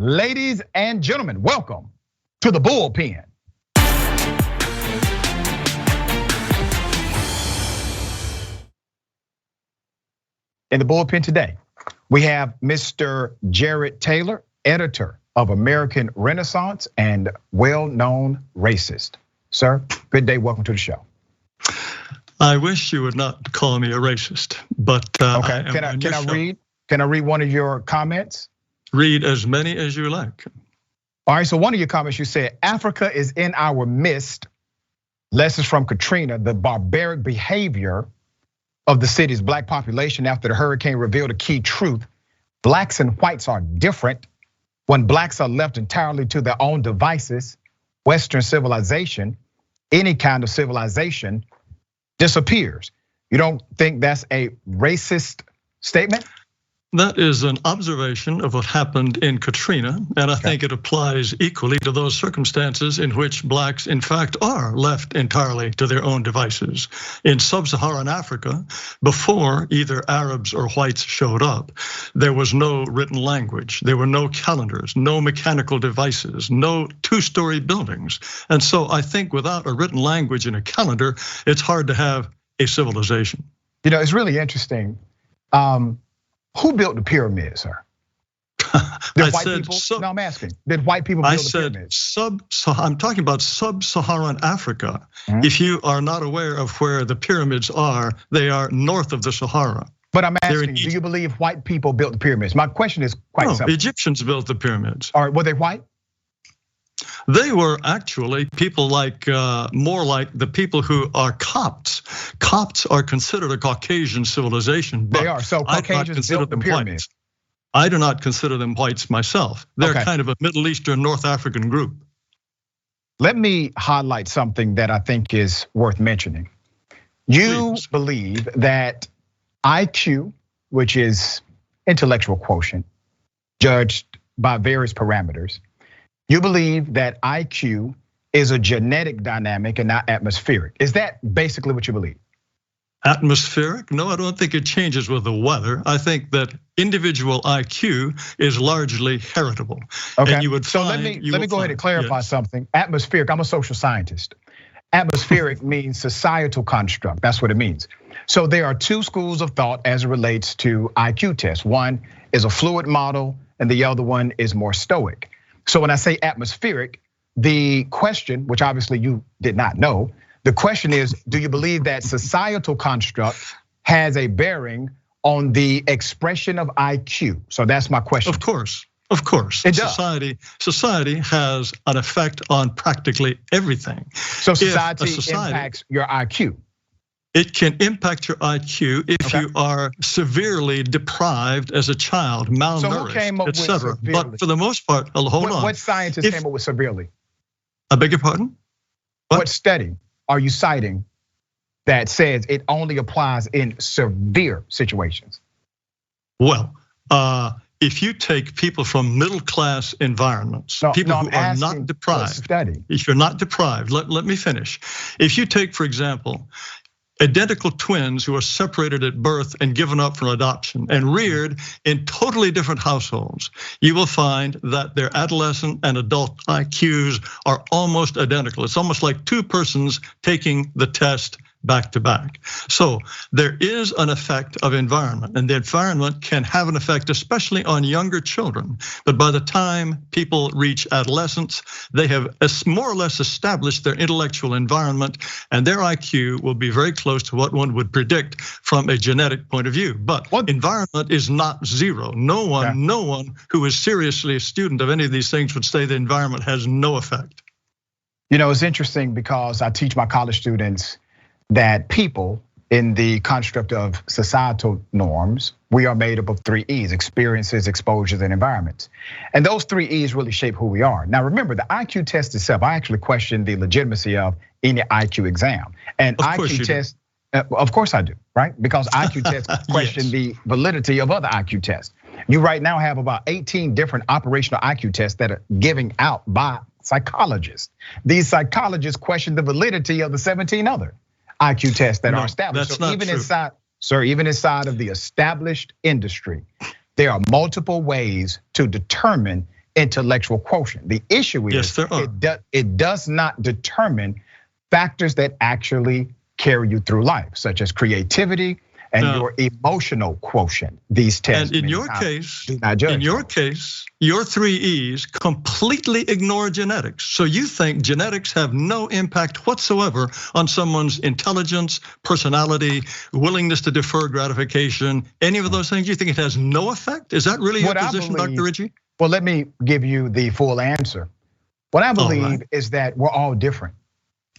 Ladies and gentlemen, welcome to the Bullpen. In the Bullpen today, we have Mr. Jared Taylor, editor of American Renaissance and well-known racist. Sir, good day, welcome to the show. I wish you would not call me a racist, but okay. Can I read one of your comments? Read as many as you like. All right, so one of your comments, you said, Africa is in our midst. Lessons from Katrina, the barbaric behavior of the city's black population after the hurricane revealed a key truth. Blacks and whites are different. When blacks are left entirely to their own devices, Western civilization, any kind of civilization, disappears. You don't think that's a racist statement? That is an observation of what happened in Katrina, and I think it applies equally to those circumstances in which blacks, in fact, are left entirely to their own devices. In sub-Saharan Africa, before either Arabs or whites showed up, there was no written language, there were no calendars, no mechanical devices, no two-story buildings. And so I think without a written language and a calendar, it's hard to have a civilization. You know, it's really interesting. Who built the pyramids, sir? Did white people? No, I'm asking. Did white people build the pyramids? I'm talking about sub-Saharan Africa. If you are not aware of where the pyramids are, they are north of the Sahara. But I'm asking, do you believe white people built the pyramids? My question is quite simple. Egyptians built the pyramids. All right, were they white? They were actually people like, more like the people who are Copts. Copts are considered a Caucasian civilization. They are, so Caucasians built the pyramids. I do not consider them whites myself. They're kind of a Middle Eastern, North African group. Let me highlight something that I think is worth mentioning. You believe that IQ, which is intellectual quotient, judged by various parameters, you believe that IQ is a genetic dynamic and not atmospheric. Is that basically what you believe? Atmospheric? No, I don't think it changes with the weather. I think that individual IQ is largely heritable. Okay, and you would so let me go ahead and clarify something. Atmospheric, I'm a social scientist. Atmospheric means societal construct, that's what it means. So there are two schools of thought as it relates to IQ tests. One is a fluid model and the other one is more stoic. So when I say atmospheric, the question, which obviously you did not know, the question is, do you believe that societal construct has a bearing on the expression of IQ? So that's my question. Of course. It does. Society has an effect on practically everything. So society impacts your IQ. It can impact your IQ if you are severely deprived as a child, malnourished, etc. But for the most part, hold on. What scientist came up with severely? I beg your pardon? What study are you citing that says it only applies in severe situations? Well, if you take people from middle-class environments, people who are not deprived. If you're not deprived, let me finish. If you take, for example, identical twins who are separated at birth and given up for adoption and reared in totally different households, you will find that their adolescent and adult IQs are almost identical. It's almost like two persons taking the test back to back. So there is an effect of environment, and the environment can have an effect, especially on younger children. But by the time people reach adolescence, they have more or less established their intellectual environment, and their IQ will be very close to what one would predict from a genetic point of view. But environment is not zero. No one who is seriously a student of any of these things would say the environment has no effect. You know, it's interesting because I teach my college students that people in the construct of societal norms, we are made up of 3 E's: experiences, exposures, and environments. And those 3 E's really shape who we are. Now remember, the IQ test itself, I actually question the legitimacy of any IQ exam. And IQ test, of course I do, right? Because IQ tests question the validity of other IQ tests. You right now have about 18 different operational IQ tests that are giving out by psychologists. These psychologists question the validity of the 17 other IQ tests that are established. So even inside of the established industry, there are multiple ways to determine intellectual quotient. The issue is it does not determine factors that actually carry you through life, such as creativity and your emotional quotient. These tests. And in your case, your 3 E's completely ignore genetics. So you think genetics have no impact whatsoever on someone's intelligence, personality, willingness to defer gratification, any of those things? You think it has no effect? Is that really your position, Dr. Richey? Well, let me give you the full answer. What I believe is that we're all different.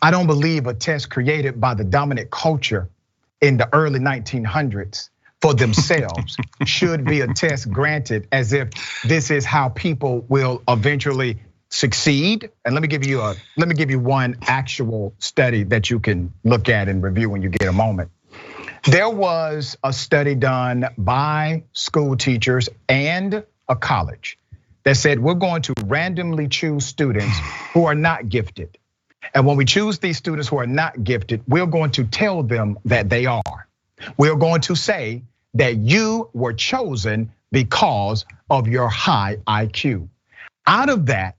I don't believe a test created by the dominant culture in the early 1900s for themselves should be a test granted as if this is how people will eventually succeed. And let me give you one actual study that you can look at and review when you get a moment. There was a study done by school teachers and a college that said we're going to randomly choose students who are not gifted. And when we choose these students who are not gifted, we're going to tell them that they are. We're going to say that you were chosen because of your high IQ. Out of that,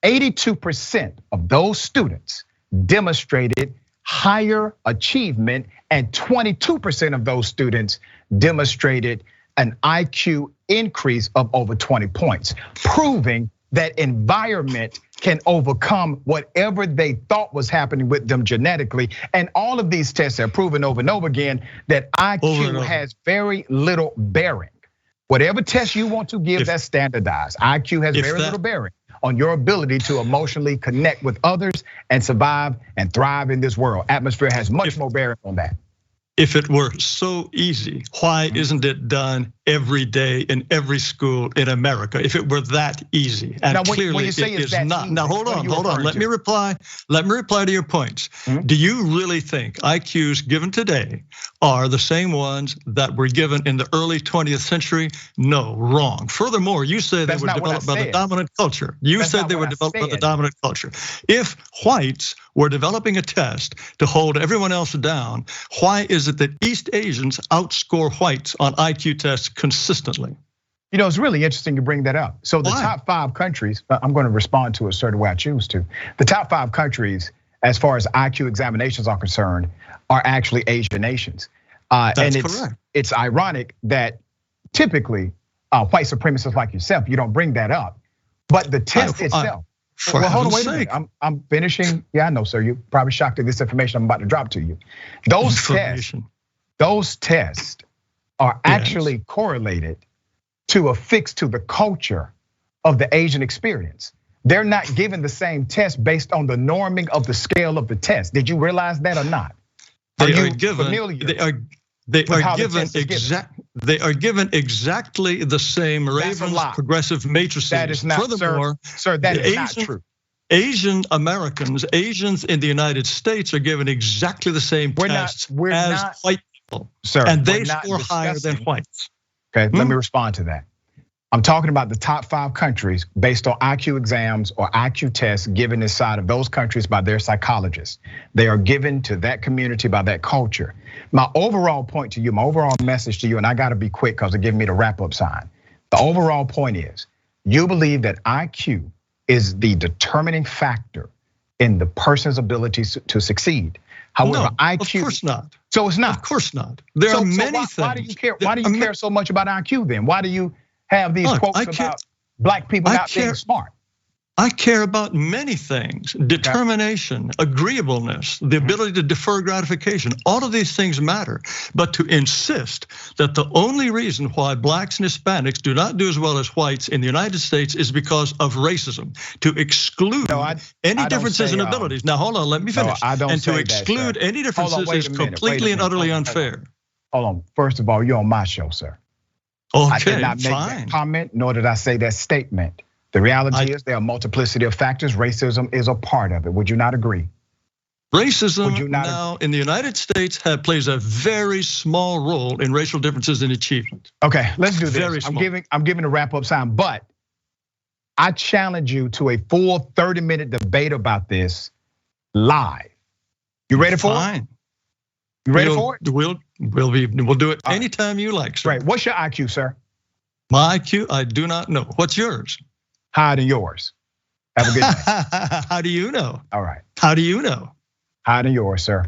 82% of those students demonstrated higher achievement, and 22% of those students demonstrated an IQ increase of over 20 points, proving that environment can overcome whatever they thought was happening with them genetically. And all of these tests have proven over and over again that IQ has very little bearing. Whatever test you want to give, that's standardized. IQ has very little bearing on your ability to emotionally connect with others and survive and thrive in this world. Atmosphere has much more bearing on that. If it were so easy, why isn't it done every day in every school in America? If it were that easy, and now, clearly it is not. Easy, now hold on. Let me reply to your points. Do you really think IQs given today are the same ones that were given in the early 20th century? No, wrong. Furthermore, you said they were developed by the dominant culture. You said they were developed by the dominant culture. If whites were developing a test to hold everyone else down, why is it that East Asians outscore whites on IQ tests consistently? You know, it's really interesting you bring that up. So the top 5 countries, I'm going to respond to a certain way I choose to. The top 5 countries, as far as IQ examinations are concerned, are actually Asian nations. That's correct. It's ironic that typically white supremacists like yourself, you don't bring that up. But the test itself. Well, hold on, wait a minute. I'm finishing. Yeah, I know, sir. You're probably shocked at this information I'm about to drop to you. Those tests are actually correlated to affix to the culture of the Asian experience. They're not given the same test based on the norming of the scale of the test. Did you realize that or not? They are given exactly the same Ravens progressive matrices. That is not, sir, that is not true. Asian Americans, Asians in the United States are given exactly the same tests as white people. Sir, and they score higher than whites. Okay, let me respond to that. I'm talking about the top 5 countries based on IQ exams or IQ tests given inside of those countries by their psychologists. They are given to that community by that culture. My overall point to you, my overall message to you, and I gotta be quick because they're giving me the wrap up sign. The overall point is, you believe that IQ is the determining factor in the person's ability to succeed. However, IQ, of course not. So it's not. Of course not. There are many things. Why do you care? Why do you care so much about IQ then? Why do you have these quotes about black people not being smart? I care about many things: determination, agreeableness, the ability to defer gratification. All of these things matter. But to insist that the only reason why blacks and Hispanics do not do as well as whites in the United States is because of racism, to exclude any differences in abilities. Now hold on, let me finish. And to exclude any differences is completely and utterly unfair. Hold on. First of all, you're on my show, sir. Okay, I did not make that comment, nor did I say that statement. The reality is there are a multiplicity of factors. Racism is a part of it. Would you not agree? Racism now in the United States plays a very small role in racial differences in achievement. Okay, let's do this. I'm giving a wrap up sign, but I challenge you to a full 30-minute debate about this live. You ready for it? You ready for it? We'll do it anytime you like, sir. Right. What's your IQ, sir? My IQ, I do not know. What's yours? Higher than yours. Have a good day. How do you know? All right. How do you know? Higher than yours, sir.